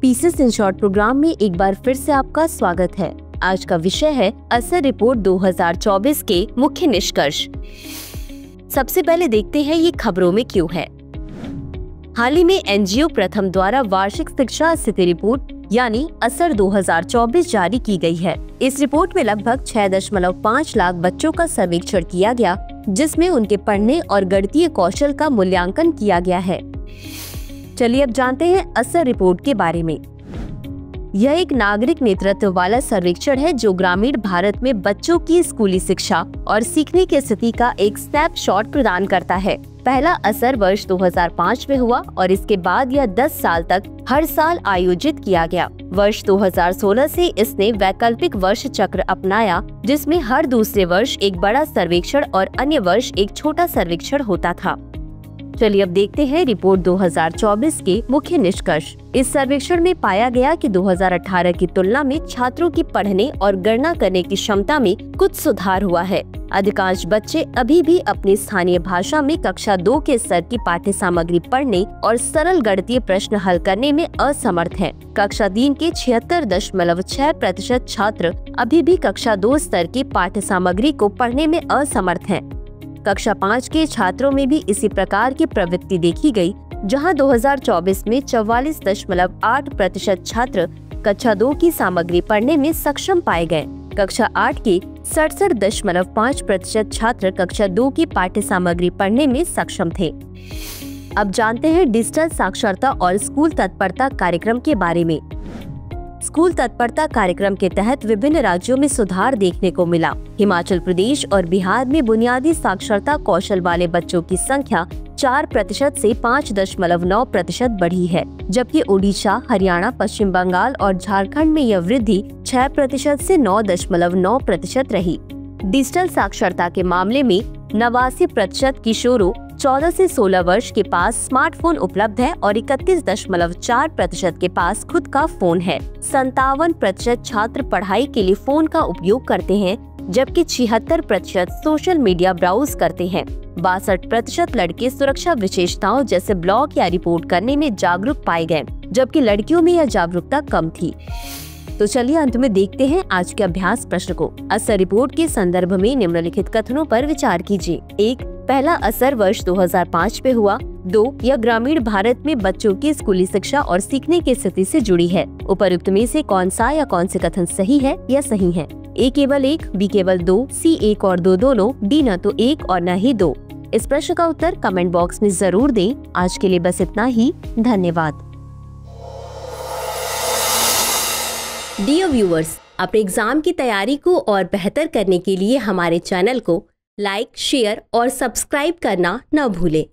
Pieces in short programme में एक बार फिर से आपका स्वागत है। आज का विषय है असर रिपोर्ट 2024 के मुख्य निष्कर्ष। सबसे पहले देखते हैं ये खबरों में क्यों है। हाल ही में एनजीओ प्रथम द्वारा वार्षिक शिक्षा स्थिति रिपोर्ट यानी असर 2024 जारी की गई है। इस रिपोर्ट में लगभग 6.5 लाख बच्चों का सर्वेक्षण किया गया, जिसमें उनके पढ़ने और गणितीय कौशल का मूल्यांकन किया गया है। चलिए अब जानते हैं असर रिपोर्ट के बारे में। यह एक नागरिक नेतृत्व वाला सर्वेक्षण है जो ग्रामीण भारत में बच्चों की स्कूली शिक्षा और सीखने की स्थिति का एक स्नैपशॉट प्रदान करता है। पहला असर वर्ष 2005 में हुआ और इसके बाद यह 10 साल तक हर साल आयोजित किया गया। वर्ष 2016 से इसने वैकल्पिक वर्ष चक्र अपनाया, जिसमें हर दूसरे वर्ष एक बड़ा सर्वेक्षण और अन्य वर्ष एक छोटा सर्वेक्षण होता था। चलिए अब देखते हैं रिपोर्ट 2024 के मुख्य निष्कर्ष। इस सर्वेक्षण में पाया गया कि 2018 की तुलना में छात्रों की पढ़ने और गणना करने की क्षमता में कुछ सुधार हुआ है। अधिकांश बच्चे अभी भी अपनी स्थानीय भाषा में कक्षा 2 के स्तर की पाठ्य सामग्री पढ़ने और सरल गणितीय प्रश्न हल करने में असमर्थ हैं। कक्षा 3 के 76.6% छात्र अभी भी कक्षा 2 स्तर की पाठ्य सामग्री को पढ़ने में असमर्थ हैं। कक्षा 5 के छात्रों में भी इसी प्रकार की प्रवृत्ति देखी गई, जहां 2024 में 44.8% छात्र कक्षा 2 की सामग्री पढ़ने में सक्षम पाए गए। कक्षा 8 के 67.5% छात्र कक्षा 2 की पाठ्य सामग्री पढ़ने में सक्षम थे। अब जानते हैं डिजिटल साक्षरता और स्कूल तत्परता कार्यक्रम के बारे में। स्कूल तत्परता कार्यक्रम के तहत विभिन्न राज्यों में सुधार देखने को मिला। हिमाचल प्रदेश और बिहार में बुनियादी साक्षरता कौशल वाले बच्चों की संख्या 4% से 5.9% बढ़ी है, जबकि ओडिशा, हरियाणा, पश्चिम बंगाल और झारखंड में यह वृद्धि 6% से 9.9% रही। डिजिटल साक्षरता के मामले में 89% किशोरों 14 से 16 वर्ष के पास स्मार्टफोन उपलब्ध है और 31.4% के पास खुद का फोन है। 57% छात्र पढ़ाई के लिए फोन का उपयोग करते हैं, जबकि 76% सोशल मीडिया ब्राउज करते हैं। 62% लड़के सुरक्षा विशेषताओं जैसे ब्लॉग या रिपोर्ट करने में जागरूक पाए गए, जबकि लड़कियों में यह जागरूकता कम थी। तो चलिए अंत में देखते हैं आज के अभ्यास प्रश्न को। असर रिपोर्ट के संदर्भ में निम्नलिखित कथनों पर विचार कीजिए। 1. पहला असर वर्ष 2005 में हुआ। 2. यह ग्रामीण भारत में बच्चों की स्कूली शिक्षा और सीखने की स्थिति से जुड़ी है। उपरोक्त में से कौन सा या कौन से कथन सही है या सही है? A केवल 1, B केवल 2, C 1 और 2 दोनों, D न तो 1 और न ही 2। इस प्रश्न का उत्तर कमेंट बॉक्स में जरूर दें। आज के लिए बस इतना ही। धन्यवाद। डियर व्यूअर्स, अपने एग्जाम की तैयारी को और बेहतर करने के लिए हमारे चैनल को लाइक, शेयर और सब्सक्राइब करना न भूलें।